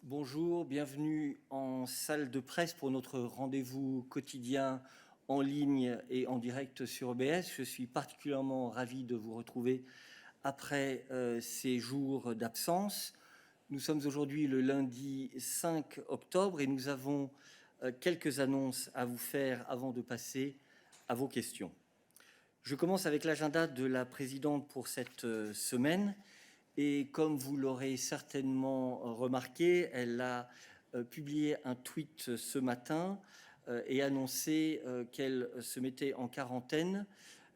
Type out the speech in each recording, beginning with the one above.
Bonjour, bienvenue en salle de presse pour notre rendez-vous quotidien en ligne et en direct sur OBS. Je suis particulièrement ravi de vous retrouver après ces jours d'absence. Nous sommes aujourd'hui le lundi 5 octobre et nous avons quelques annonces à vous faire avant de passer à vos questions. Je commence avec l'agenda de la présidente pour cette semaine. Et comme vous l'aurez certainement remarqué, elle a publié un tweet ce matin et annoncé qu'elle se mettait en quarantaine.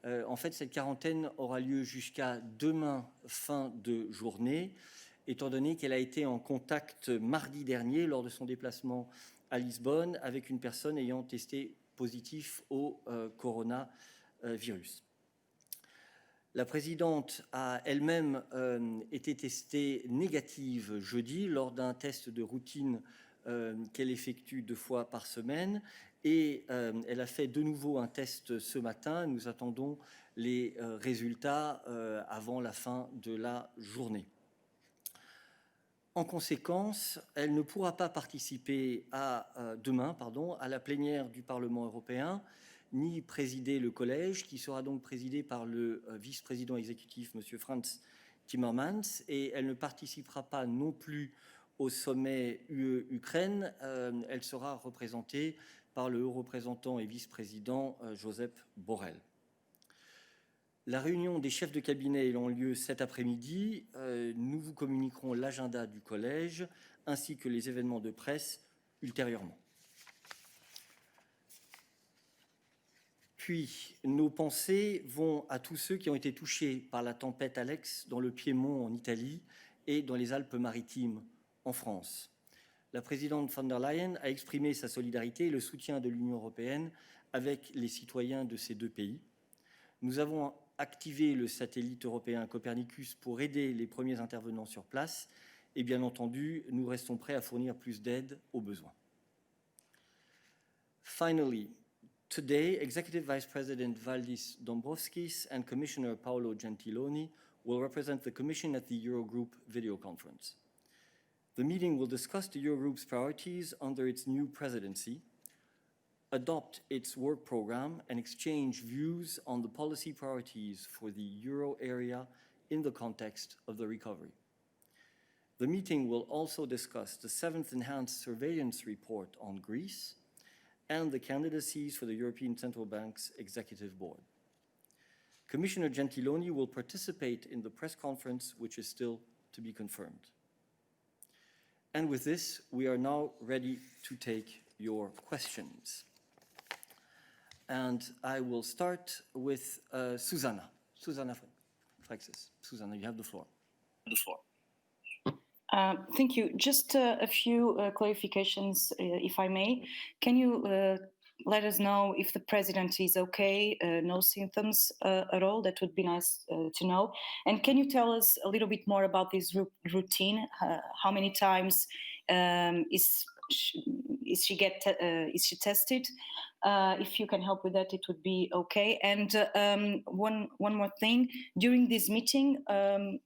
En fait, cette quarantaine aura lieu jusqu'à demain fin de journée, étant donné qu'elle a été en contact mardi dernier lors de son déplacement à Lisbonne avec une personne ayant testé positif au coronavirus. La présidente a elle-même été testée négative jeudi lors d'un test de routine qu'elle effectue 2 fois par semaine et elle a fait de nouveau un test ce matin. Nous attendons les résultats avant la fin de la journée. En conséquence, elle ne pourra pas participer demain à la plénière du Parlement européen, ni présider le collège, qui sera donc présidé par le vice-président exécutif, M. Franz Timmermans, et elle ne participera pas non plus au sommet UE-Ukraine. Elle sera représentée par le haut représentant et vice-président Josep Borrell. La réunion des chefs de cabinet ayant lieu cet après-midi, nous vous communiquerons l'agenda du collège ainsi que les événements de presse ultérieurement. Puis, nos pensées vont à tous ceux qui ont été touchés par la tempête Alex dans le Piémont en Italie et dans les Alpes-Maritimes en France. La présidente von der Leyen a exprimé sa solidarité et le soutien de l'Union européenne avec les citoyens de ces deux pays. Nous avons activé le satellite européen Copernicus pour aider les premiers intervenants sur place et bien entendu, nous restons prêts à fournir plus d'aide aux besoins. Finally, today, Executive Vice President Valdis Dombrovskis and Commissioner Paolo Gentiloni will represent the Commission at the Eurogroup video conference. The meeting will discuss the Eurogroup's priorities under its new presidency, adopt its work program, and exchange views on the policy priorities for the euro area in the context of the recovery. The meeting will also discuss the 7th Enhanced Surveillance Report on Greece and the candidacies for the European Central Bank's Executive Board. Commissioner Gentiloni will participate in the press conference, which is still to be confirmed. And with this, we are now ready to take your questions. And I will start with Susanna Frexis. Susanna, you have the floor. Thank you. Just a few clarifications, if I may. Can you let us know if the president is okay, no symptoms at all? That would be nice to know. And can you tell us a little bit more about this routine? How many times is she tested? If you can help with that, it would be okay. And one more thing, during this meeting,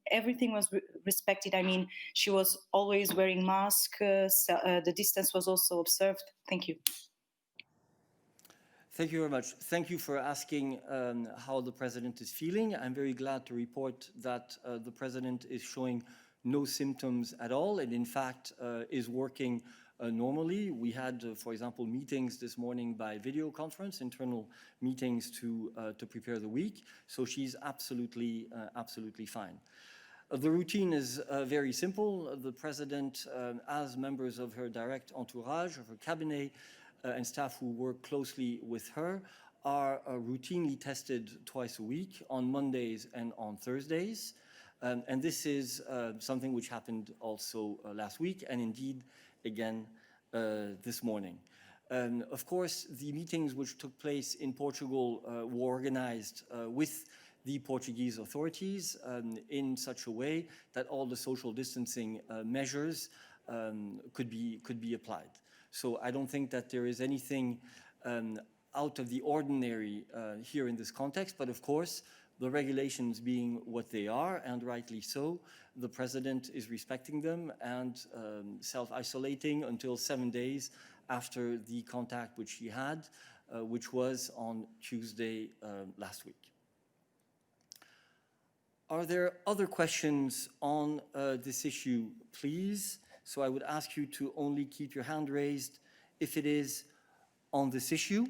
everything was respected. I mean, she was always wearing mask. The distance was also observed. Thank you. Thank you very much. Thank you for asking how the president is feeling. I'm very glad to report that the president is showing no symptoms at all, and in fact is working normally. We had, for example, meetings this morning by video conference, internal meetings to prepare the week. So she's absolutely fine. The routine is very simple. The president, as members of her direct entourage, of her cabinet, and staff who work closely with her, are routinely tested twice a week on Mondays and on Thursdays. And this is something which happened also last week, and indeed again this morning. Of course, the meetings which took place in Portugal were organized with the Portuguese authorities in such a way that all the social distancing measures could be applied. So I don't think that there is anything out of the ordinary here in this context, but of course, The regulations being what they are, and rightly so, the president is respecting them and self-isolating until 7 days after the contact which he had, which was on Tuesday last week. Are there other questions on this issue, please? So I would ask you to only keep your hand raised if it is on this issue.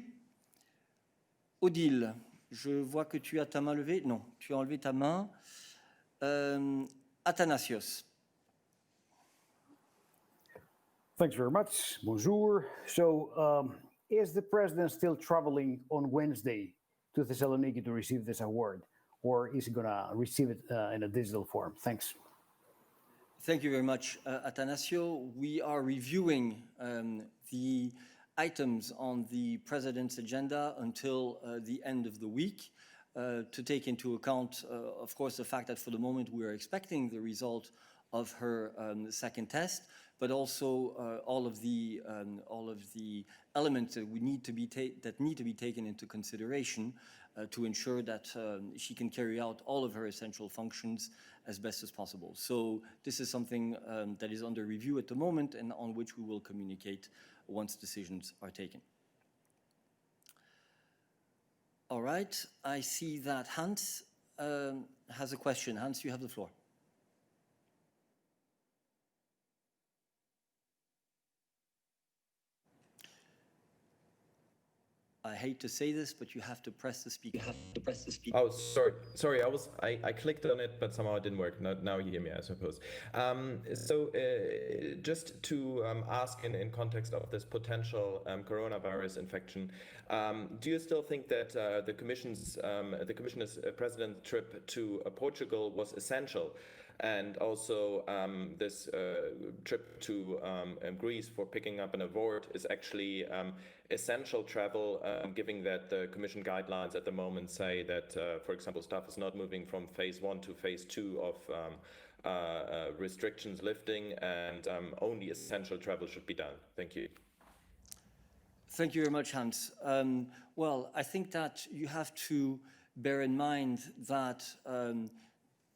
Odile, je vois que tu as ta main levée. Non, tu as enlevé ta main. Athanasios. Thanks very much. Bonjour. So, is the president still traveling on Wednesday to Thessaloniki to receive this award, or is he going to receive it in a digital form? Thanks. Thank you very much, Athanasio. We are reviewing the items on the president's agenda until the end of the week to take into account, of course, the fact that for the moment we are expecting the result of her second test, but also all of the elements that need to be taken into consideration to ensure that she can carry out all of her essential functions as best as possible. So this is something that is under review at the moment and on which we will communicate once decisions are taken. All right, I see that Hans has a question. Hans, you have the floor. I hate to say this, but you have to press the speaker. Oh, sorry. I clicked on it, but somehow it didn't work. Now you hear me, I suppose. Just to ask in context of this potential coronavirus infection, do you still think that the Commission's president's trip to Portugal was essential? And also this trip to Greece for picking up an award is actually essential travel, given that the Commission guidelines at the moment say that, for example, staff is not moving from phase 1 to phase 2 of restrictions lifting, and only essential travel should be done. Thank you. Thank you very much, Hans. Well, I think that you have to bear in mind that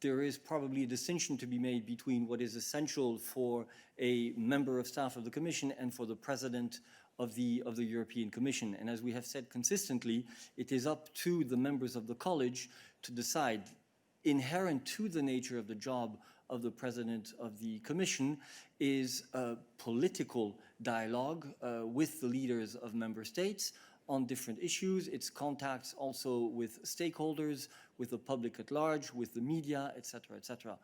there is probably a distinction to be made between what is essential for a member of staff of the Commission and for the President of the European Commission. And as we have said consistently, it is up to the members of the College to decide. Inherent to the nature of the job of the President of the Commission is a political dialogue with the leaders of member states on different issues. It's contacts also with stakeholders, with the public at large, with the media, etc., etc.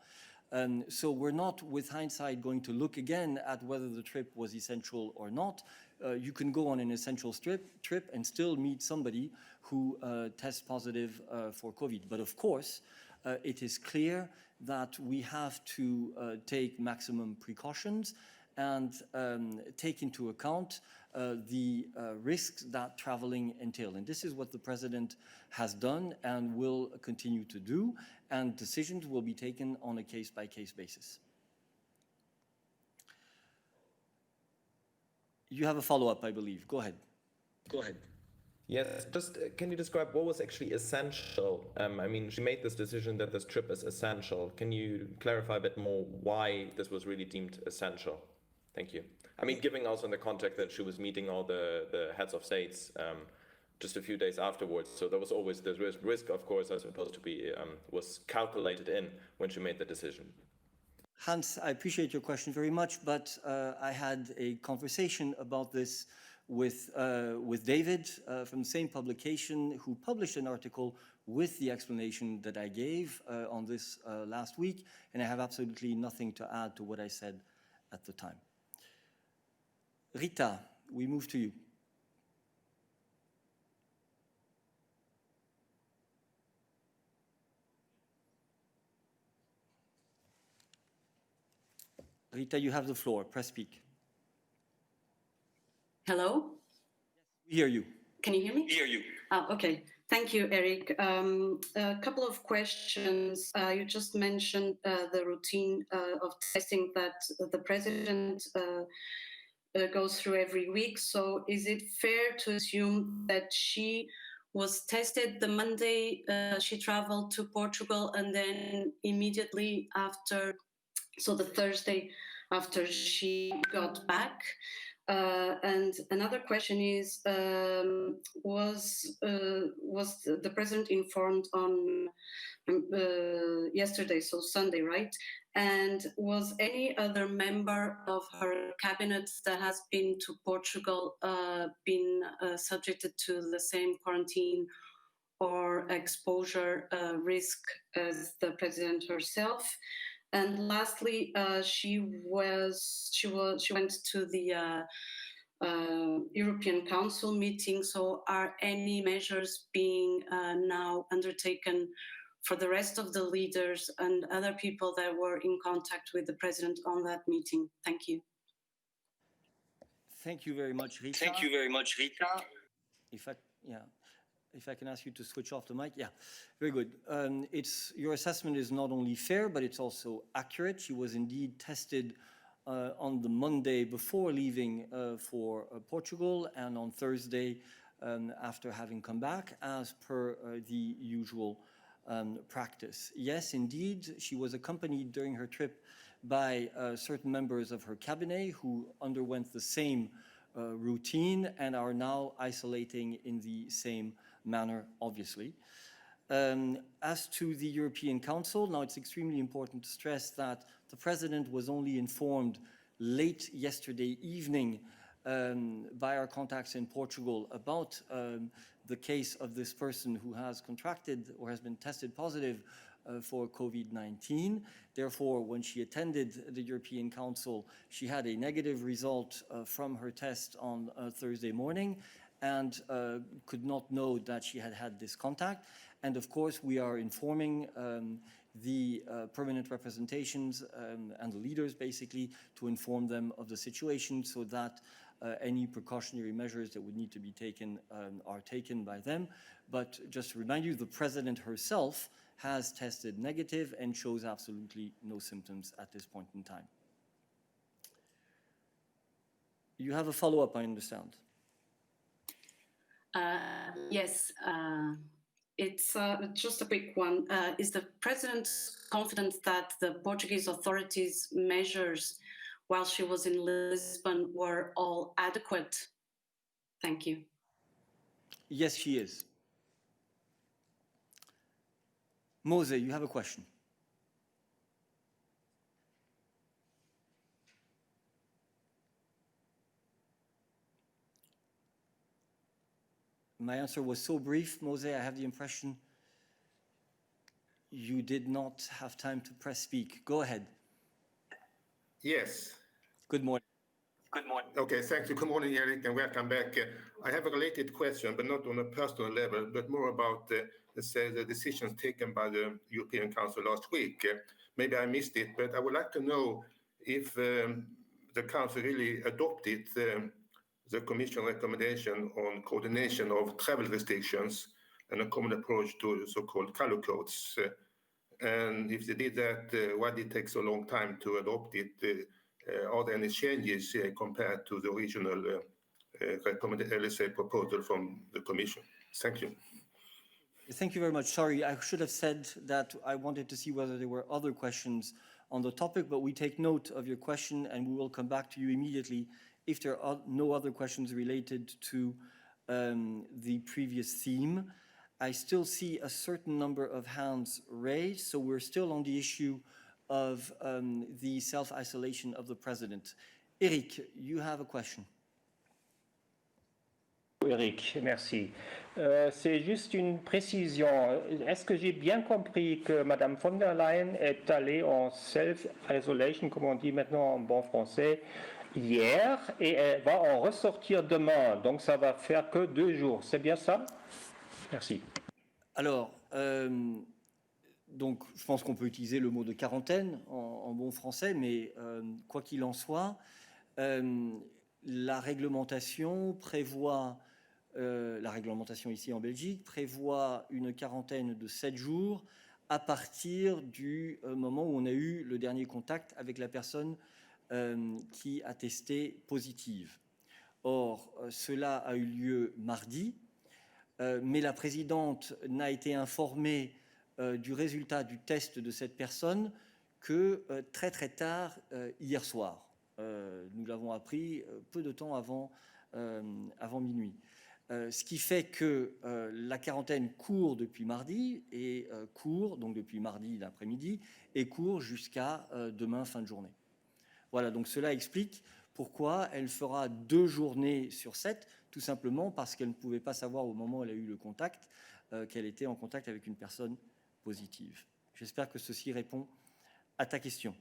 So we're not, with hindsight, going to look again at whether the trip was essential or not. You can go on an essential trip and still meet somebody who tests positive for COVID. But of course, it is clear that we have to take maximum precautions and take into account the risks that traveling entail. And this is what the President has done and will continue to do, and decisions will be taken on a case-by-case basis. You have a follow-up, I believe. Go ahead. Yes, just can you describe what was actually essential? I mean, she made this decision that this trip is essential. Can you clarify a bit more why this was really deemed essential? Thank you. I mean, given also in the context that she was meeting all the heads of states just a few days afterwards. So there was always this risk, of course, as supposed to be, was calculated in when she made the decision. Hans, I appreciate your question very much, but I had a conversation about this with David from the same publication, who published an article with the explanation that I gave on this last week, and I have absolutely nothing to add to what I said at the time. Rita, we move to you. Rita, you have the floor. Press speak. Hello? We hear you. Can you hear me? Oh, okay. Thank you, Eric. A couple of questions. You just mentioned the routine of testing that the President goes through every week. So is it fair to assume that she was tested the Monday she traveled to Portugal, and then immediately after, so the Thursday after she got back. And another question is, was the president informed on yesterday, so Sunday, right? And was any other member of her cabinet that has been to Portugal been subjected to the same quarantine or exposure risk as the president herself? And lastly, she went to the European Council meeting. So, are any measures being now undertaken for the rest of the leaders and other people that were in contact with the president on that meeting? Thank you. Thank you very much, Rita. Thank you very much, Rita. If I can ask you to switch off the mic. Yeah, very good. Your assessment is not only fair, but it's also accurate. She was indeed tested on the Monday before leaving for Portugal, and on Thursday after having come back, as per the usual practice. Yes, indeed, she was accompanied during her trip by certain members of her cabinet who underwent the same routine and are now isolating in the same manner, obviously. As to the European Council, now it's extremely important to stress that the president was only informed late yesterday evening by our contacts in Portugal about the case of this person who has contracted or has been tested positive for COVID-19. Therefore, when she attended the European Council, she had a negative result from her test on Thursday morning and could not know that she had had this contact. And of course, we are informing the permanent representations and the leaders, basically, to inform them of the situation so that any precautionary measures that would need to be taken are taken by them. But just to remind you, the president herself has tested negative and shows absolutely no symptoms at this point in time. You have a follow-up, I understand. Yes, it's just a quick one. Is the president confident that the Portuguese authorities' measures while she was in Lisbon were all adequate? Thank you. Yes, she is. Mose, you have a question. My answer was so brief, Mose, I have the impression you did not have time to press speak. Go ahead. Yes. Good morning. Good morning. Okay, thank you. Good morning, Eric, and welcome back. I have a related question, but not on a personal level, but more about, let's say, the decisions taken by the European Council last week. Maybe I missed it, but I would like to know if the Council really adopted the Commission recommendation on coordination of travel restrictions and a common approach to so-called color codes. And if they did that, why did it take so long time to adopt it? Are there any changes compared to the original proposal from the Commission? Thank you. Thank you very much. Sorry, I should have said that I wanted to see whether there were other questions on the topic, but we take note of your question and we will come back to you immediately if there are no other questions related to the previous theme. I still see a certain number of hands raised, so we're still on the issue of the self-isolation of the president. Eric, you have a question. Eric, merci. C'est juste une précision. Est-ce que j'ai bien compris que Mme von der Leyen est allée en self-isolation, comme on dit maintenant en bon français, hier, et elle va en ressortir demain, donc ça va faire que 2 jours. C'est bien ça? Merci. Alors, donc, je pense qu'on peut utiliser le mot de quarantaine en bon français, mais quoi qu'il en soit, la réglementation prévoit, la réglementation ici en Belgique prévoit une quarantaine de 7 jours à partir du moment où on a eu le dernier contact avec la personne qui a testé positive. Or, cela a eu lieu mardi. mais la présidente n'a été informée du résultat du test de cette personne que très très tard hier soir. Nous l'avons appris peu de temps avant minuit. Ce qui fait que la quarantaine court depuis mardi, et donc depuis mardi l'après-midi, et court jusqu'à demain fin de journée. Voilà, donc cela explique pourquoi elle fera 2 journées sur 7, tout simplement parce qu'elle ne pouvait pas savoir au moment où elle a eu le contact qu'elle était en contact avec une personne positive. J'espère que ceci répond à ta question.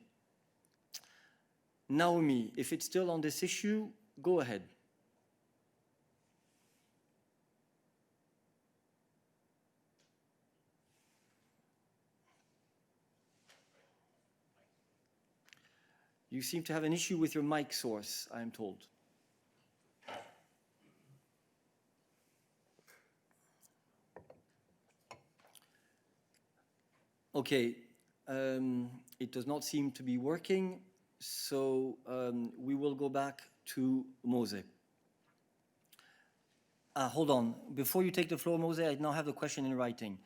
Naomi, if it's still on this issue, go ahead. You seem to have an issue with your mic source, I am told. Okay, it does not seem to be working, so we will go back to Mose. Hold on, before you take the floor, Mose, I now have the question in writing.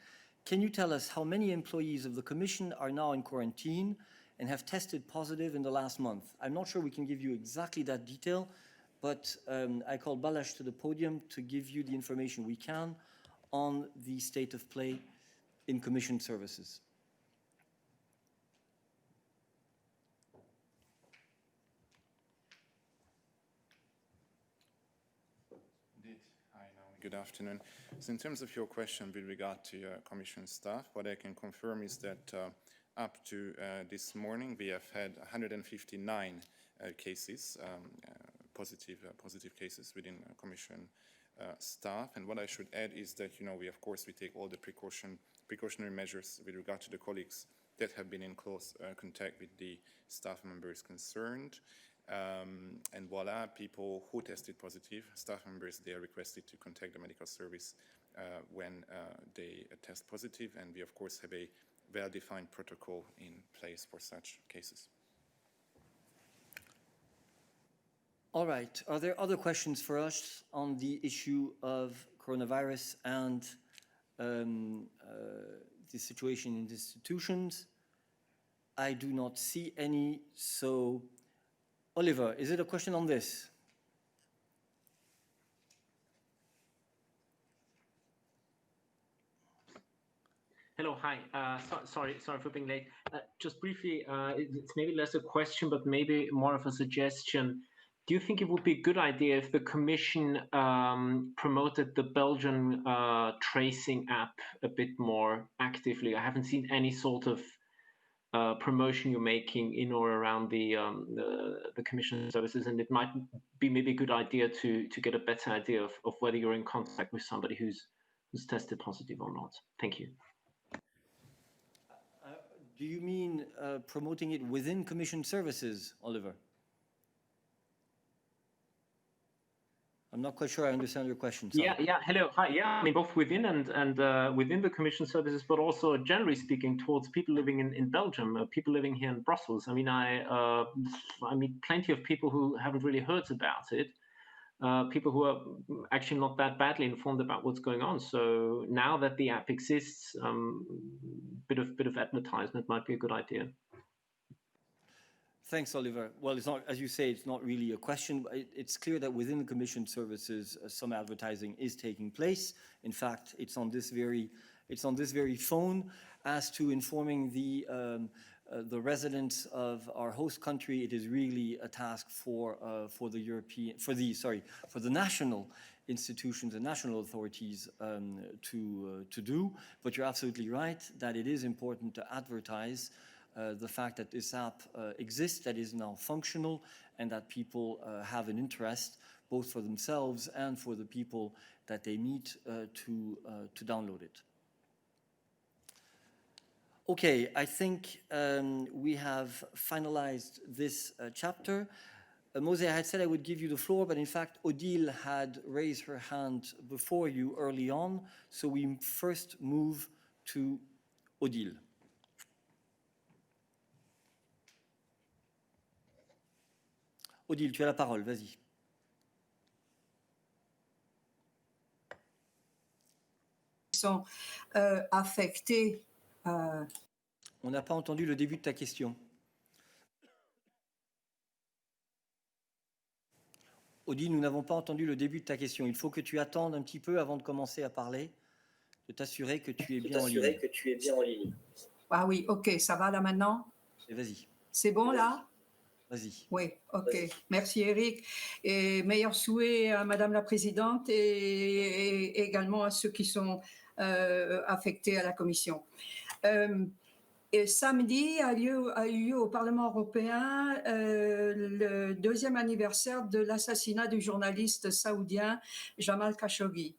Can you tell us how many employees of the Commission are now in quarantine and have tested positive in the last month? I'm not sure we can give you exactly that detail, but I call Balázs to the podium to give you the information we can on the state of play in Commission services. Indeed. Hi, Naomi. Good afternoon. So in terms of your question with regard to Commission staff, what I can confirm is that up to this morning, we have had 159 cases, positive cases within Commission staff. And what I should add is that, we take all the precautionary measures with regard to the colleagues that have been in close contact with the staff members concerned. And voila, people who tested positive, staff members, they are requested to contact the medical service when they test positive. And we, of course, have a well-defined protocol in place for such cases. All right. Are there other questions for us on the issue of coronavirus and the situation in institutions? I do not see any. So, Oliver, is it a question on this? Hello, hi. Sorry for being late. Just briefly, it's maybe less a question, but maybe more of a suggestion. Do you think it would be a good idea if the Commission promoted the Belgian tracing app a bit more actively? I haven't seen any sort of promotion you're making in or around the Commission services, and it might be maybe a good idea to get a better idea of whether you're in contact with somebody who's tested positive or not. Thank you. Do you mean promoting it within Commission services, Oliver? I'm not quite sure I understand your question. Sorry. Yeah, hello, hi, yeah. I mean, both within and within the Commission services, but also generally speaking towards people living in Belgium, people living here in Brussels. I mean, I meet plenty of people who haven't really heard about it, people who are actually not that badly informed about what's going on. So now that the app exists, bit of advertisement might be a good idea. Thanks, Oliver. Well, it's not, as you say, it's not really a question. It's clear that within the Commission services, some advertising is taking place. In fact, it's on this very phone. As to informing the residents of our host country, it is really a task for the national institutions and national authorities to do. But you're absolutely right that it is important to advertise the fact that this app exists, that is now functional, and that people have an interest, both for themselves and for the people that they meet, to download it. Okay, I think we have finalized this chapter. Mose, I had said I would give you the floor, but in fact, Odile had raised her hand before you early on, so we first move to Odile. Odile, tu as la parole, vas-y. sont affectés. On n'a pas entendu le début de ta question. Odile, nous n'avons pas entendu le début de ta question. Il faut que tu attendes un petit peu avant de commencer à parler, de t'assurer que tu es bien en ligne. Ah oui, ok, ça va là maintenant? Vas-y. C'est bon là? Vas-y. Oui, ok. Merci Eric. Et meilleurs souhaits à Madame la Présidente et également à ceux qui sont affectés à la Commission. Et samedi a eu lieu au Parlement européen le 2e anniversaire de l'assassinat du journaliste saoudien Jamal Khashoggi.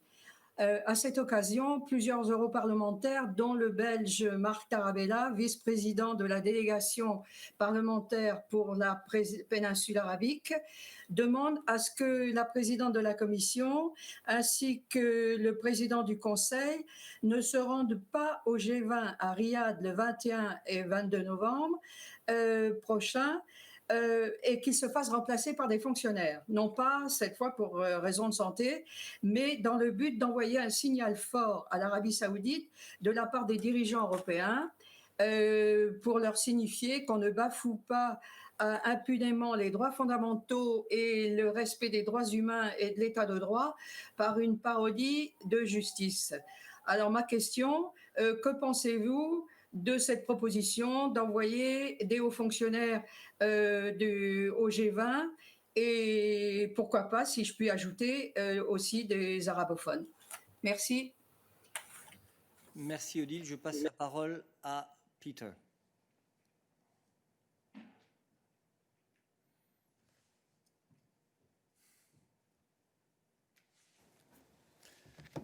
À cette occasion, plusieurs europarlementaires, dont le Belge Marc Tarabella, vice-président de la délégation parlementaire pour la péninsule arabique, demandent à ce que la présidente de la Commission ainsi que le président du Conseil ne se rendent pas au G20 à Riyad le 21 et 22 novembre prochain, et qu'ils se fassent remplacer par des fonctionnaires, non pas cette fois pour raison de santé, mais dans le but d'envoyer un signal fort à l'Arabie saoudite de la part des dirigeants européens pour leur signifier qu'on ne bafoue pas impunément les droits fondamentaux et le respect des droits humains et de l'état de droit par une parodie de justice. Alors ma question, que pensez-vous de cette proposition d'envoyer des hauts fonctionnaires au G20 et pourquoi pas, si je puis ajouter, aussi des arabophones. Merci. Merci Odile. Je passe la parole à Peter.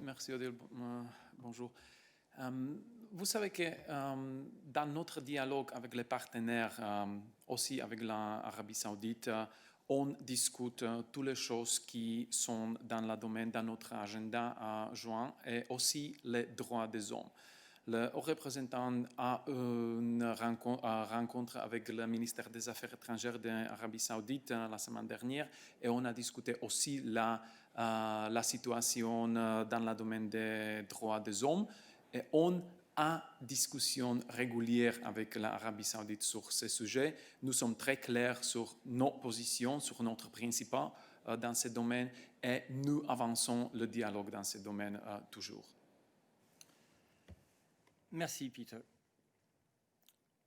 Merci Odile. Bonjour. Vous savez que dans notre dialogue avec les partenaires, aussi avec l'Arabie saoudite, on discute toutes les choses qui sont dans le domaine de notre agenda joint et aussi les droits des hommes. Le haut représentant a une rencontre avec le ministère des Affaires étrangères de l'Arabie saoudite la semaine dernière et on a discuté aussi la situation dans le domaine des droits des hommes et on a discussion régulière avec l'Arabie saoudite sur ce sujet. Nous sommes très clairs sur nos positions, sur notre principe dans ce domaine et nous avançons le dialogue dans ce domaine toujours. Merci Peter.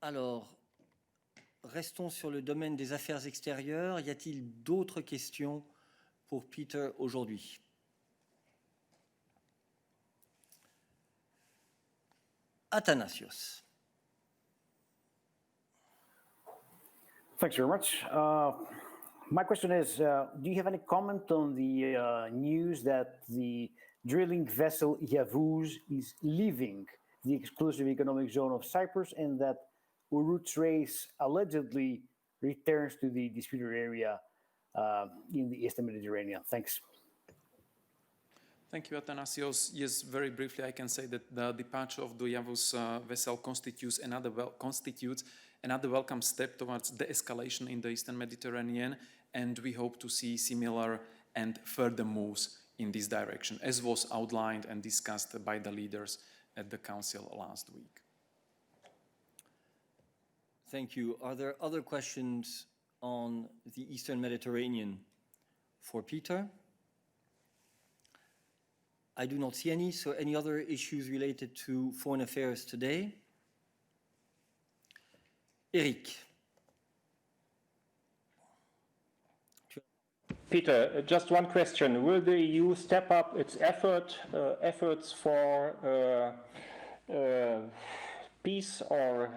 Alors, restons sur le domaine des affaires extérieures. Y a-t-il d'autres questions pour Peter aujourd'hui? Athanasios. Thanks very much. My question is, do you have any comment on the news that the drilling vessel Yavuz is leaving the exclusive economic zone of Cyprus and that Urut's race allegedly returns to the disputed area in the Eastern Mediterranean? Thanks. Thank you, Athanasios. Yes, very briefly, I can say that the departure of the Yavuz vessel constitutes another welcome step towards de-escalation in the Eastern Mediterranean, and we hope to see similar and further moves in this direction, as was outlined and discussed by the leaders at the Council last week. Thank you. Are there other questions on the Eastern Mediterranean for Peter? I do not see any, so any other issues related to foreign affairs today? Eric. Peter, just one question. Will the EU step up its efforts for peace or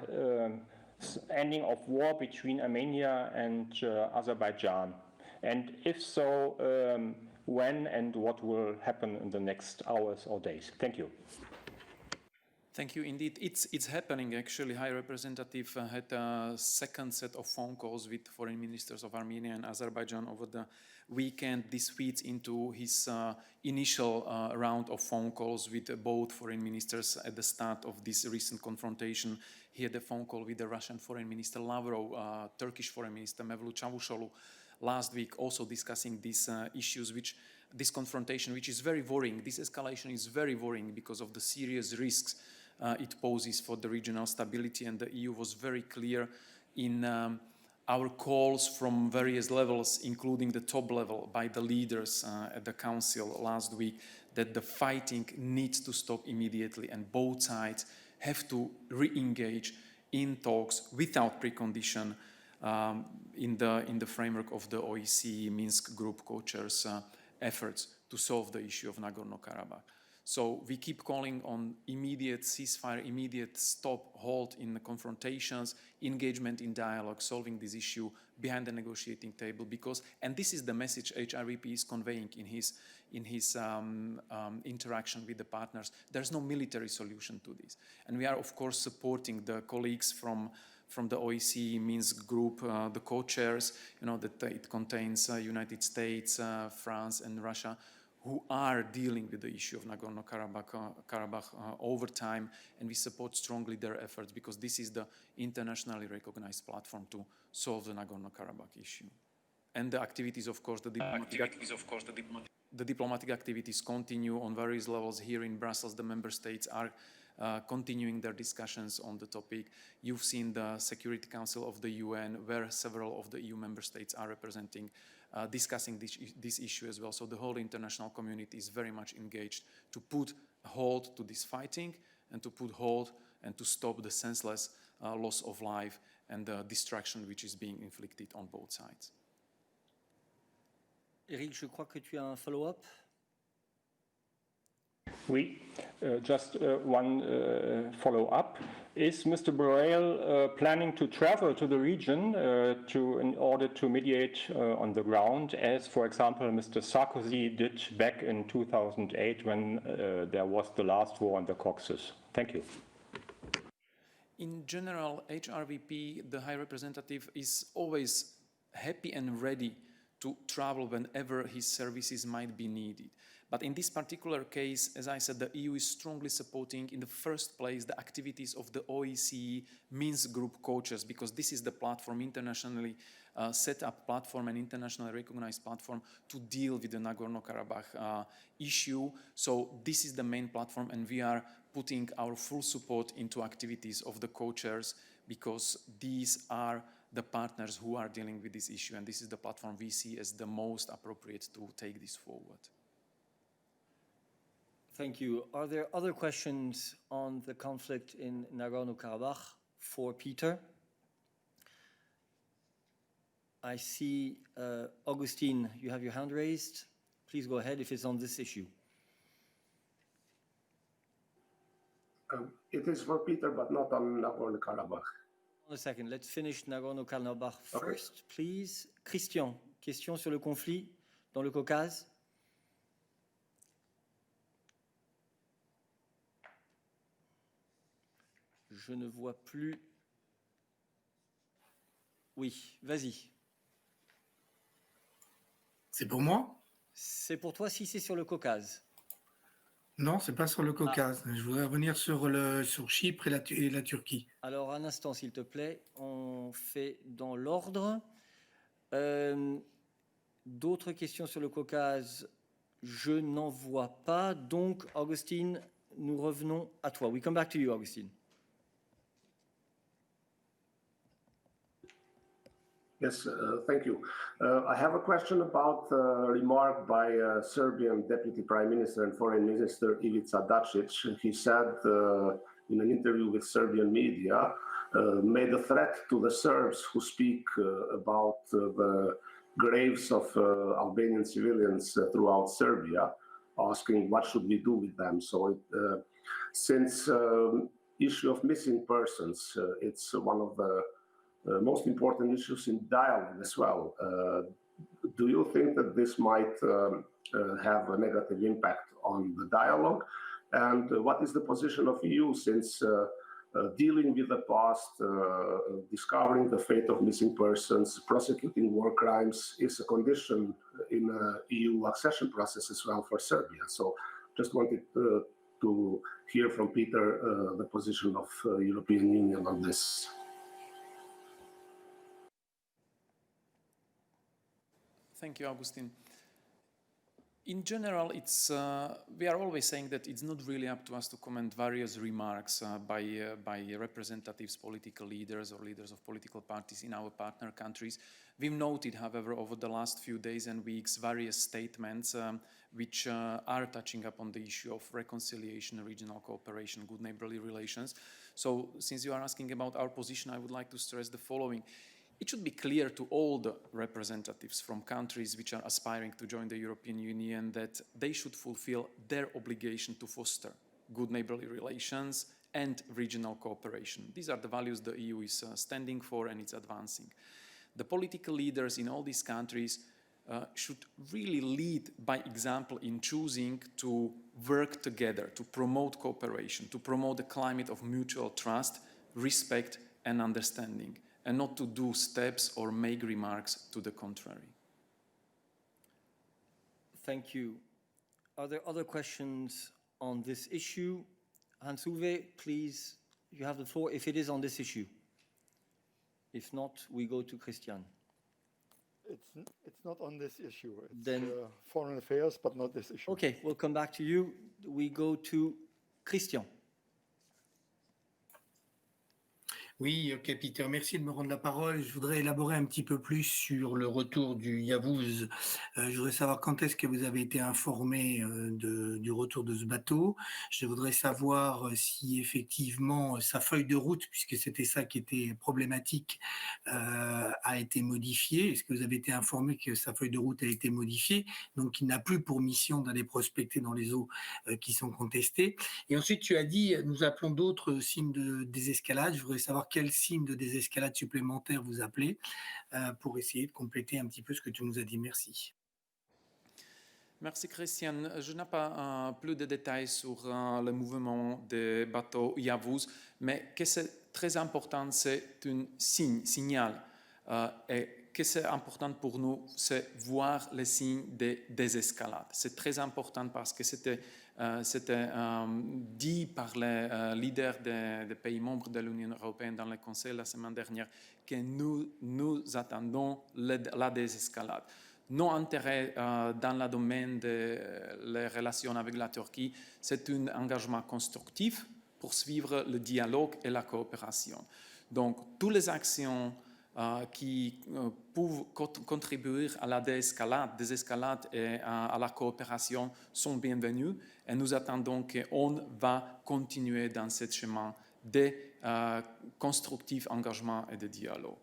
ending of war between Armenia and Azerbaijan? And if so, when and what will happen in the next hours or days? Thank you. Thank you. Indeed, it's happening. Actually, High Representative had a second set of phone calls with foreign ministers of Armenia and Azerbaijan over the weekend. This feeds into his initial round of phone calls with both foreign ministers at the start of this recent confrontation. He had a phone call with the Russian Foreign Minister Lavrov, Turkish Foreign Minister Mevlut Çavuşoğlu last week, also discussing these issues, which this confrontation, which is very worrying. This escalation is very worrying because of the serious risks it poses for the regional stability, and the EU was very clear in our calls from various levels, including the top level by the leaders at the Council last week, that the fighting needs to stop immediately and both sides have to re-engage in talks without precondition in the framework of the OEC Minsk Group co-chairs' efforts to solve the issue of Nagorno-Karabakh. So we keep calling on immediate ceasefire, immediate stop, halt in the confrontations, engagement in dialogue, solving this issue behind the negotiating table, because, and this is the message HRVP is conveying in his interaction with the partners, there's no military solution to this. And we are, of course, supporting the colleagues from the OEC Minsk Group, the co-chairs, that it contains United States, France, and Russia, who are dealing with the issue of Nagorno-Karabakh over time, and we support strongly their efforts because this is the internationally recognized platform to solve the Nagorno-Karabakh issue. And the activities, of course, the diplomatic activities continue on various levels. Here in Brussels, the member states are continuing their discussions on the topic. You've seen the Security Council of the UN, where several of the EU member states are representing, discussing this issue as well. So the whole international community is very much engaged to put a halt to this fighting and to put halt and to stop the senseless loss of life and the destruction which is being inflicted on both sides. Eric, je crois que tu as un follow-up. Oui, just one follow-up. Is Mr. Borrell planning to travel to the region in order to mediate on the ground, as, for example, Mr. Sarkozy did back in 2008 when there was the last war on the Caucasus? Thank you. In general, HRVP, the High Representative, is always happy and ready to travel whenever his services might be needed. But in this particular case, as I said, the EU is strongly supporting, in the first place, the activities of the OEC Minsk Group co-chairs, because this is the platform, internationally set up platform and internationally recognized platform to deal with the Nagorno-Karabakh issue. So this is the main platform, and we are putting our full support into activities of the co-chairs, because these are the partners who are dealing with this issue, and this is the platform we see as the most appropriate to take this forward. Thank you. Are there other questions on the conflict in Nagorno-Karabakh for Peter? I see, Augustine, you have your hand raised. Please go ahead if it's on this issue. It is for Peter, but not on Nagorno-Karabakh. A second, let's finish Nagorno-Karabakh first, please. Christian, question sur le conflit dans le Caucase. Je ne vois plus. Oui, vas-y. C'est pour moi? C'est pour toi si c'est sur le Caucase. Non, c'est pas sur le Caucase. Je voudrais revenir sur Chypre et la Turquie. Alors, un instant, s'il te plaît. On fait dans l'ordre. D'autres questions sur le Caucase, je n'en vois pas. Donc, Augustine, nous revenons à toi. We come back to you, Augustine. Yes, thank you. I have a question about a remark by Serbian Deputy Prime Minister and Foreign Minister Ivica Dačić. He said in an interview with Serbian media, made a threat to the Serbs who speak about the graves of Albanian civilians throughout Serbia, asking what should we do with them. So since issue of missing persons, it's one of the most important issues in dialogue as well. Do you think that this might have a negative impact on the dialogue? And what is the position of EU since dealing with the past, discovering the fate of missing persons, prosecuting war crimes is a condition in EU accession process as well for Serbia? So just wanted to hear from Peter the position of European Union on this. Thank you, Augustine. In general, we are always saying that it's not really up to us to comment various remarks by representatives, political leaders, or leaders of political parties in our partner countries. We've noted, however, over the last few days and weeks, various statements which are touching upon the issue of reconciliation, regional cooperation, good neighborly relations. So, since you are asking about our position, I would like to stress the following. It should be clear to all the representatives from countries which are aspiring to join the European Union that they should fulfill their obligation to foster good neighborly relations and regional cooperation. These are the values the EU is standing for and it's advancing. The political leaders in all these countries should really lead by example in choosing to work together, to promote cooperation, to promote a climate of mutual trust, respect and understanding, and not to do steps or make remarks to the contrary. Thank you. Are there other questions on this issue? Hans-Uwe, please, you have the floor if it is on this issue. If not, we go to Christian. It's not on this issue. It's Then, foreign affairs, but not this issue. Okay, we'll come back to you. We go to Christian. Oui, ok, Peter, merci de me rendre la parole. Je voudrais élaborer un petit peu plus sur le retour du Yavuz. Je voudrais savoir quand est-ce que vous avez été informé du retour de ce bateau. Je voudrais savoir si effectivement sa feuille de route, puisque c'était ça qui était problématique, a été modifiée. Est-ce que vous avez été informé que sa feuille de route a été modifiée, donc qu'il n'a plus pour mission d'aller prospecter dans les eaux qui sont contestées. Et ensuite, tu as dit, nous appelons d'autres signes de désescalade. Je voudrais savoir quel signe de désescalade supplémentaire vous appelez pour essayer de compléter un petit peu ce que tu nous as dit. Merci. Merci Christian. Je n'ai pas plus de détails sur le mouvement des bateaux Yavuz, mais que c'est très important, c'est un signal. Et que c'est important pour nous, c'est voir les signes de désescalade. C'est très important parce que c'était dit par les leaders des pays membres de l'Union européenne dans le Conseil la semaine dernière que nous attendons la désescalade. Nos intérêts dans le domaine des relations avec la Turquie, c'est un engagement constructif pour suivre le dialogue et la coopération. Donc, toutes les actions qui peuvent contribuer à la désescalade et à la coopération sont bienvenues et nous attendons qu'on va continuer dans ce chemin de constructif engagement et de dialogue.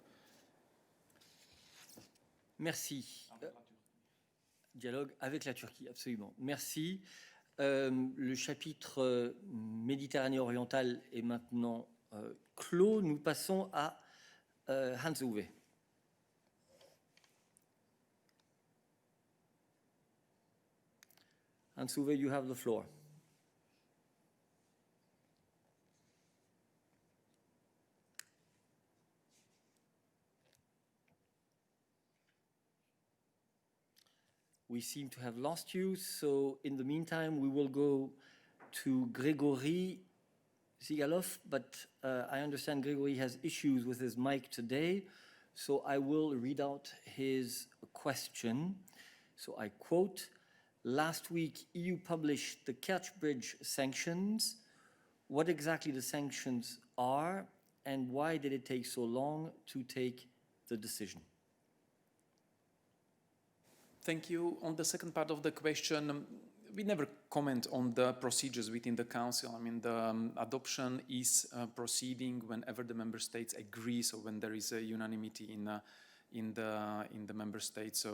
Merci. Dialogue avec la Turquie, absolument. Merci. Le chapitre Méditerranée orientale est maintenant clos. Nous passons à Hans-Uwe. Hans-Uwe, you have the floor. We seem to have lost you, so in the meantime, we will go to Gregory Zigalov, but I understand Gregory has issues with his mic today, so I will read out his question. So I quote, "Last week, EU published the Kerch Bridge sanctions. What exactly the sanctions are, and why did it take so long to take the decision?" Thank you. On the second part of the question, we never comment on the procedures within the Council. I mean, the adoption is proceeding whenever the member states agree, so when there is a unanimity in the member states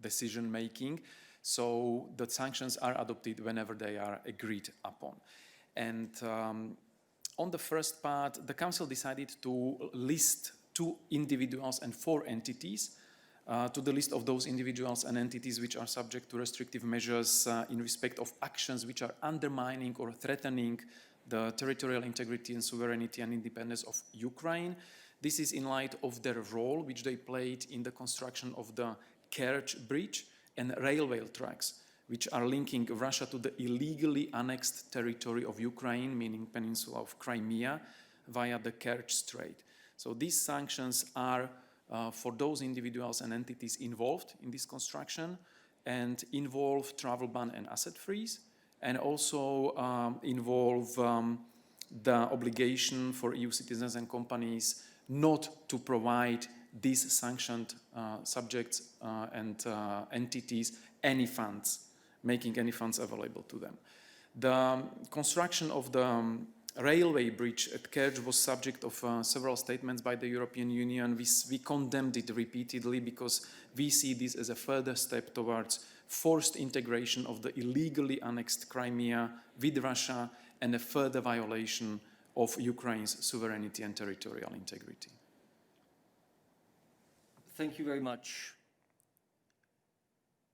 decision making. So the sanctions are adopted whenever they are agreed upon. And on the first part, the Council decided to list 2 individuals and 4 entities to the list of those individuals and entities which are subject to restrictive measures in respect of actions which are undermining or threatening the territorial integrity and sovereignty and independence of Ukraine. This is in light of their role which they played in the construction of the Kerch Bridge and railway tracks, which are linking Russia to the illegally annexed territory of Ukraine, meaning peninsula of Crimea, via the Kerch Strait. So these sanctions are for those individuals and entities involved in this construction, and involve travel ban and asset freeze, and also involve the obligation for EU citizens and companies not to provide these sanctioned subjects and entities any funds, making any funds available to them. The construction of the railway bridge at Kerch was subject of several statements by the European Union. We condemned it repeatedly because we see this as a further step towards forced integration of the illegally annexed Crimea with Russia and a further violation of Ukraine's sovereignty and territorial integrity. Thank you very much.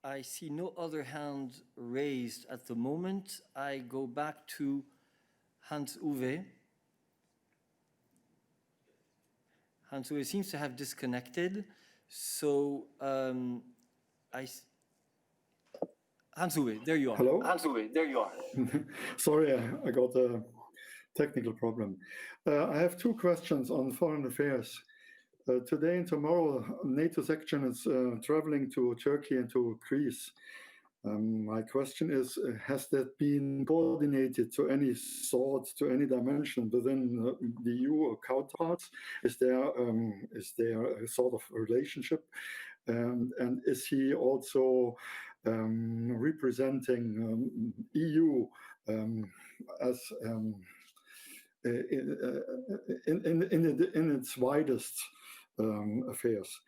I see no other hand raised at the moment. I go back to Hans-Uwe. Hans-Uwe seems to have disconnected. So Hans-Uwe, there you are. Hello? Hans-Uwe, there you are. Sorry, I got a technical problem. I have two questions on foreign affairs. Today and tomorrow, NATO section is traveling to Turkey and to Greece. My question is, has that been coordinated to any sort, to any dimension within the EU or counterparts? Is there a sort of relationship? And is he also representing EU as in its widest affairs?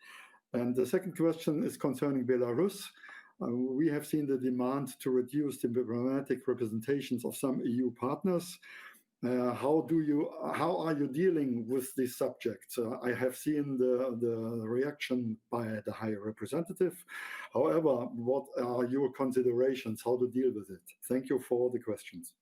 And the second question is concerning Belarus. We have seen the demand to reduce the diplomatic representations of some EU partners. How are you dealing with this subject? I have seen the reaction by the High Representative. However, what are your considerations? How to deal with it? Thank you for the questions.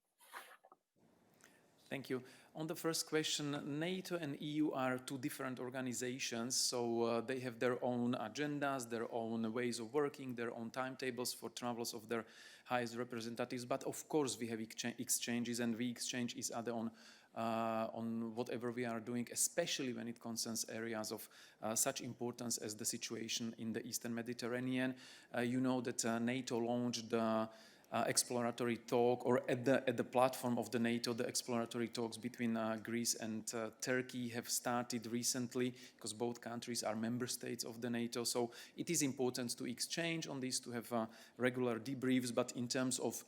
Thank you. On the first question, NATO and EU are two different organizations, so they have their own agendas, their own ways of working, their own timetables for travels of their highest representatives. But of course, we have exchanges, and we exchange each other on whatever we are doing, especially when it concerns areas of such importance as the situation in the Eastern Mediterranean. You know that NATO launched the exploratory talk, or at the platform of the NATO, the exploratory talks between Greece and Turkey have started recently, because both countries are member states of the NATO. So it is important to exchange on this, to have regular debriefs, but in terms of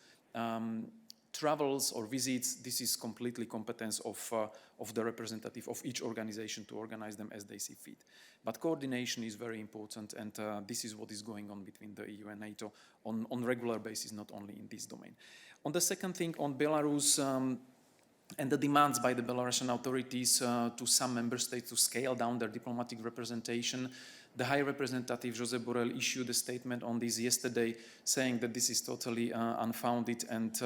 travels or visits, this is completely competence of the representative of each organization to organize them as they see fit. But coordination is very important, and this is what is going on between the EU and NATO on regular basis, not only in this domain. On the second thing, on Belarus and the demands by the Belarusian authorities to some member states to scale down their diplomatic representation, the High Representative Josep Borrell issued a statement on this yesterday, saying that this is totally unfounded and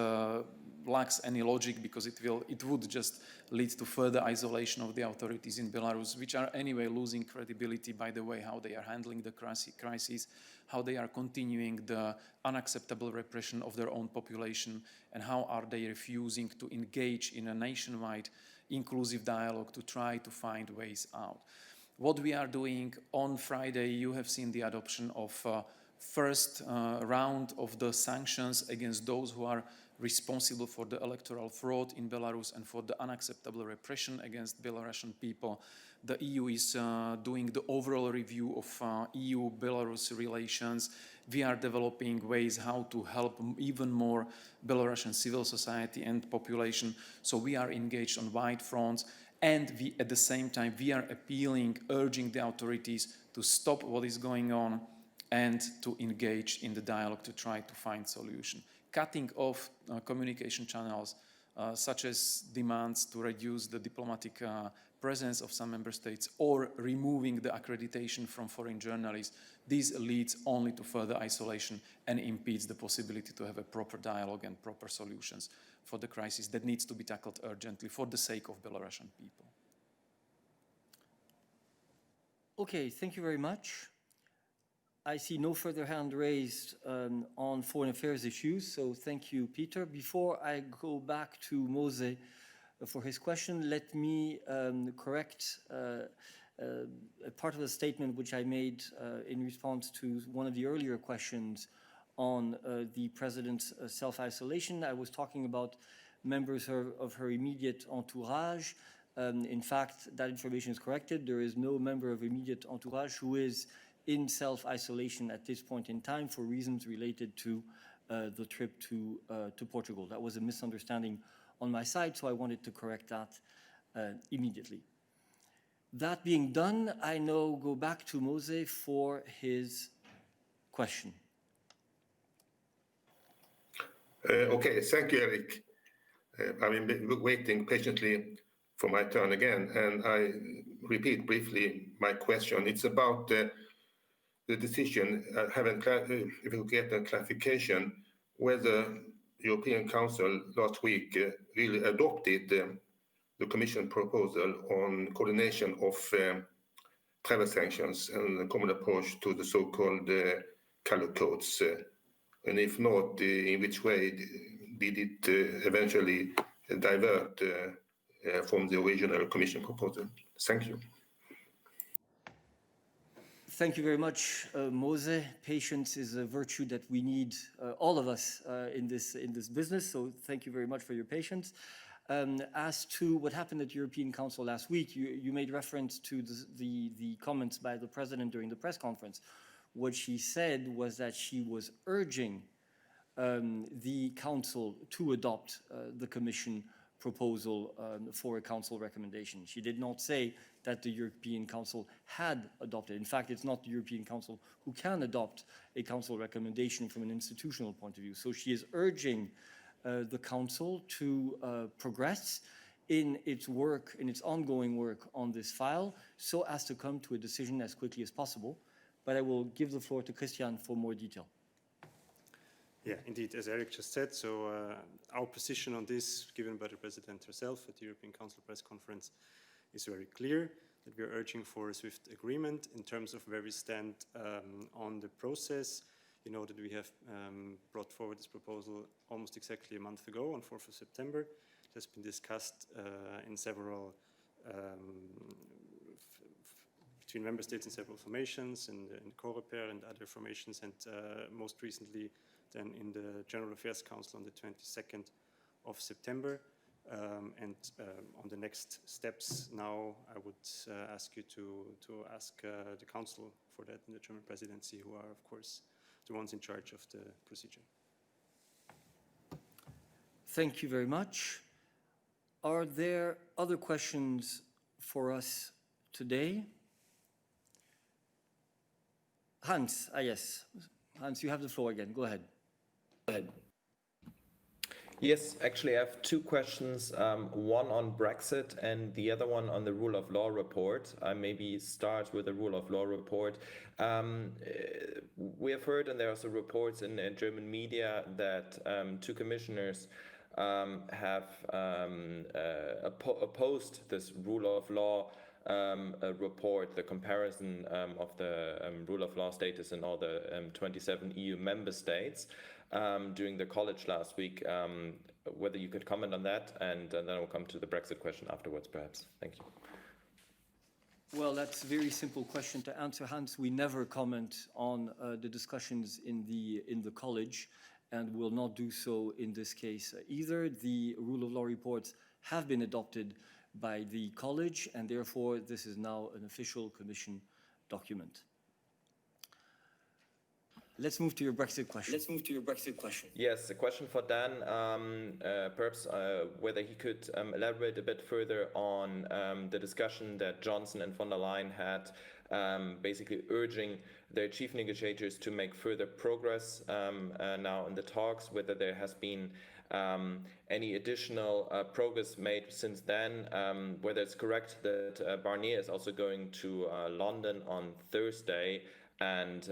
lacks any logic, because it would just lead to further isolation of the authorities in Belarus, which are anyway losing credibility by the way how they are handling the crisis, how they are continuing the unacceptable repression of their own population, and how are they refusing to engage in a nationwide inclusive dialogue to try to find ways out. What we are doing on Friday, you have seen the adoption of first round of the sanctions against those who are responsible for the electoral fraud in Belarus and for the unacceptable repression against Belarusian people. The EU is doing the overall review of EU-Belarus relations. We are developing ways how to help even more Belarusian civil society and population. So we are engaged on wide fronts. And at the same time, we are appealing, urging the authorities to stop what is going on and to engage in the dialogue to try to find solution. Cutting off communication channels, such as demands to reduce the diplomatic presence of some member states, or removing the accreditation from foreign journalists, this leads only to further isolation and impedes the possibility to have a proper dialogue and proper solutions for the crisis that needs to be tackled urgently for the sake of Belarusian people. Okay, thank you very much. I see no further hand raised on foreign affairs issues, so thank you, Peter. Before I go back to Mose for his question, let me correct a part of the statement which I made in response to one of the earlier questions on the president's self-isolation. I was talking about members of her immediate entourage. In fact, that information is corrected. There is no member of immediate entourage who is in self-isolation at this point in time for reasons related to the trip to Portugal. That was a misunderstanding on my side, so I wanted to correct that immediately. That being done, I now go back to Mose for his question. Okay, thank you, Eric. I've been waiting patiently for my turn again, and I repeat briefly my question. It's about the decision, if we get a clarification, whether European Council last week really adopted the Commission proposal on coordination of travel sanctions and a common approach to the so-called color codes. And if not, in which way did it eventually divert from the original Commission proposal? Thank you. Thank you very much, Mose. Patience is a virtue that we need, all of us, in this business. So thank you very much for your patience. As to what happened at the European Council last week, you made reference to the comments by the President during the press conference. What she said was that she was urging the Council to adopt the Commission proposal for a Council recommendation. She did not say that the European Council had adopted. In fact, it's not the European Council who can adopt a Council recommendation from an institutional point of view. So she is urging the Council to progress in its work, in its ongoing work on this file, so as to come to a decision as quickly as possible. But I will give the floor to Christian for more detail. Yeah, indeed, as Eric just said, so our position on this, given by the President herself at the European Council press conference, is very clear, that we are urging for a swift agreement in terms of where we stand on the process. You know that we have brought forward this proposal almost exactly a month ago, on 4th of September. It has been discussed in several, between member states in several formations, in COREPER and other formations, and most recently then in the General Affairs Council on the 22nd of September. And on the next steps now, I would ask you to ask the Council for that in the German presidency, who are, of course, the ones in charge of the procedure. Thank you very much. Are there other questions for us today? Hans, yes. Hans, you have the floor again. Go ahead. Yes, actually I have two questions, one on Brexit and the other one on the rule of law report. I maybe start with the rule of law report. We have heard, and there are also reports in German media, that two commissioners have opposed this rule of law report, the comparison of the rule of law status in all the 27 EU member states. During the college last week, whether you could comment on that, and then we'll come to the Brexit question afterwards, perhaps. Thank you. Well, that's a very simple question to answer, Hans. We never comment on the discussions in the college, and will not do so in this case either. The rule of law reports have been adopted by the college, and therefore this is now an official Commission document. Let's move to your Brexit question. Yes, a question for Dan. Perhaps whether he could elaborate a bit further on the discussion that Johnson and von der Leyen had, basically urging their chief negotiators to make further progress now in the talks, whether there has been any additional progress made since then, whether it's correct that Barnier is also going to London on Thursday, and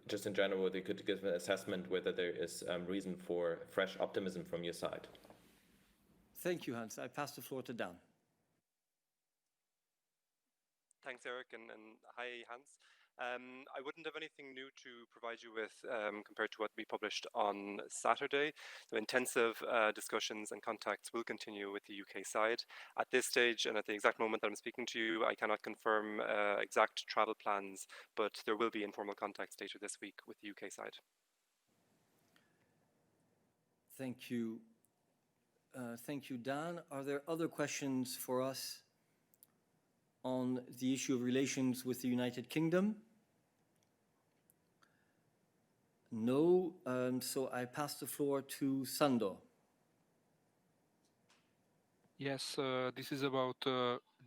just in general, whether you could give an assessment whether there is reason for fresh optimism from your side. Thank you, Hans. I pass the floor to Dan. Thanks, Eric, and hi, Hans. I wouldn't have anything new to provide you with compared to what we published on Saturday. The intensive discussions and contacts will continue with the UK side. At this stage, and at the exact moment that I'm speaking to you, I cannot confirm exact travel plans, but there will be informal contacts later this week with the UK side. Thank you. Thank you, Dan. Are there other questions for us on the issue of relations with the United Kingdom? No. So I pass the floor to Sandor. Yes, this is about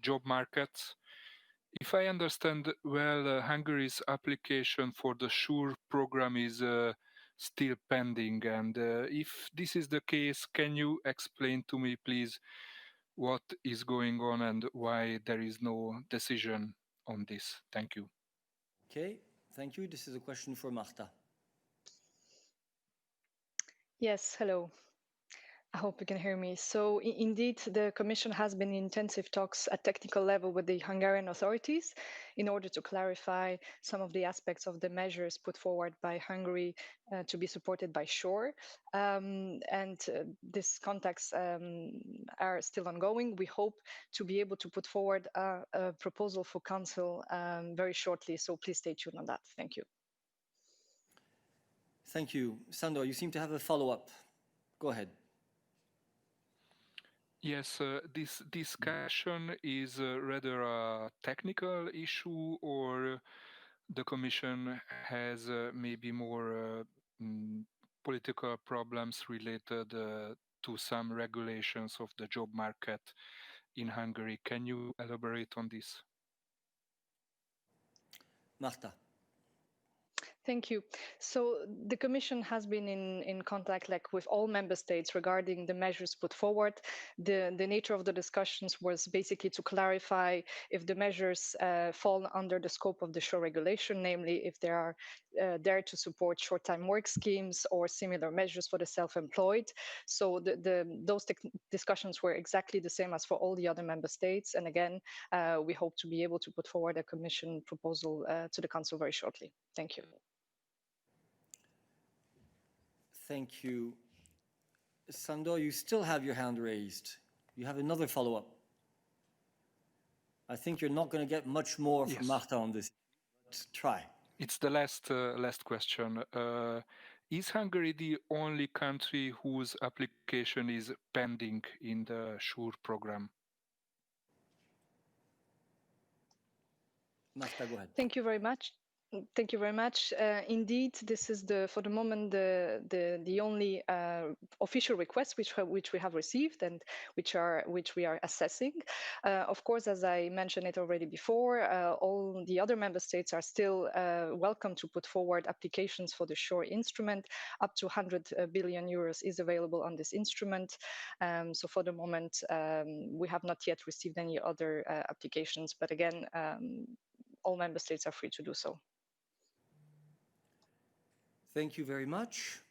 job markets. If I understand well, Hungary's application for the SURE program is still pending. And if this is the case, can you explain to me, please, what is going on and why there is no decision on this? Thank you. Okay, thank you. This is a question for Marta. Yes, hello. I hope you can hear me. So indeed, the Commission has been in intensive talks at technical level with the Hungarian authorities in order to clarify some of the aspects of the measures put forward by Hungary to be supported by SURE. These contacts are still ongoing. We hope to be able to put forward a proposal for Council very shortly. So please stay tuned on that. Thank you. Thank you. Sandor, you seem to have a follow-up. Go ahead. Yes, this discussion is rather a technical issue, or the Commission has maybe more political problems related to some regulations of the job market in Hungary. Can you elaborate on this? Marta. Thank you. So the Commission has been in contact with all member states regarding the measures put forward. The nature of the discussions was basically to clarify if the measures fall under the scope of the SURE regulation, namely if they are there to support short-time work schemes or similar measures for the self-employed. So those discussions were exactly the same as for all the other member states. And again, we hope to be able to put forward a Commission proposal to the Council very shortly. Thank you. Thank you. Sandor, you still have your hand raised. You have another follow-up. I think you're not going to get much more from Marta on this, but try. It's the last question. Is Hungary the only country whose application is pending in the SURE program? Marta, go ahead. Thank you very much. Thank you very much. Indeed, this is for the moment the only official request which we have received and which we are assessing. Of course, as I mentioned it already before, all the other member states are still welcome to put forward applications for the SURE instrument. Up to 100 billion euros is available on this instrument. So for the moment, we have not yet received any other applications. But again, all member states are free to do so. Thank you very much.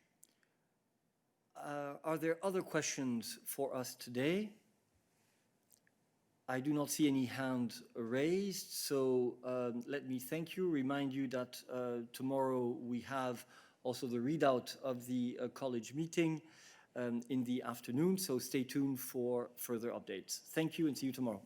Are there other questions for us today? I do not see any hand raised, so let me thank you, remind you that tomorrow we have also the readout of the college meeting in the afternoon, so stay tuned for further updates. Thank you and see you tomorrow.